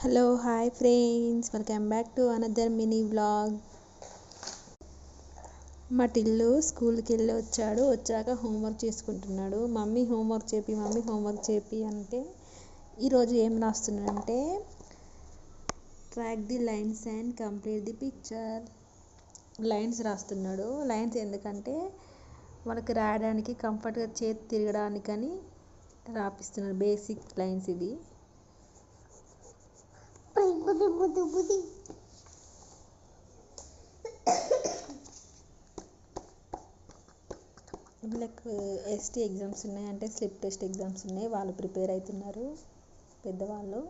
Hello hi friends, welcome back to another mini vlog. మా టిల్లు స్కూల్కి వెళ్ళి వచ్చాక హోంవర్క్ చేసుకుంటున్నాడు. మమ్మీ హోంవర్క్ చేపి అంటే ఈరోజు ఏం రాస్తున్నాడంటే track the lines and complete the picture. Lines రాస్తున్నాడు. లైన్స్ ఎందుకంటే మనకి రాయడానికి కంఫర్ట్గా చేతి తిరగడానికని రాపిస్తున్నాడు. బేసిక్ లైన్స్ ఇవి. వీళ్ళకి ఎస్టీ ఎగ్జామ్స్ ఉన్నాయి, అంటే స్లిప్ టెస్ట్ ఎగ్జామ్స్ ఉన్నాయి. వాళ్ళు ప్రిపేర్ అవుతున్నారు పెద్దవాళ్ళు.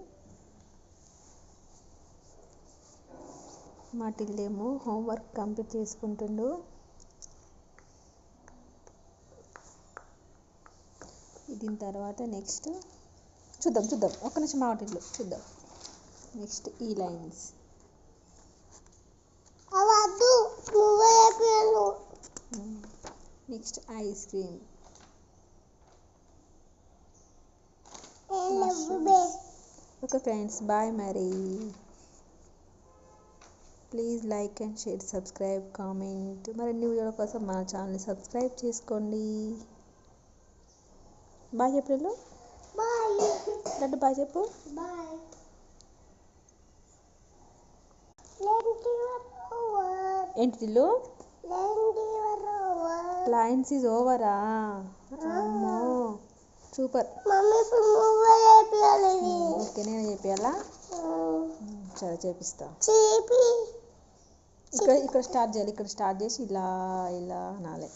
మా టిల్లేమో హోంవర్క్ కంప్లీట్ చేసుకుంటుండు. దీని తర్వాత నెక్స్ట్ చూద్దాం ఒక్క నిమిషం మా టిల్లు చూద్దాం. నెక్స్ట్ ఈ lines next ice cream. Okay friends, bye. మరి please like and share, subscribe, comment. మరిన్ని వీడియోల కోసం మన ఛానల్ని సబ్స్క్రైబ్ చేసుకోండి. బాయ్ చెప్పు. బాయ్ చెప్పు. ఏంటి టిల్లు? Lines is ఓవరా? అమ్మో సూపర్. ఓకే, నేను చేపియాలా? సరే చేపిస్తా. ఇక్కడ స్టార్ట్ చేయాలి. ఇక్కడ స్టార్ట్ చేసి ఇలా అనాలి.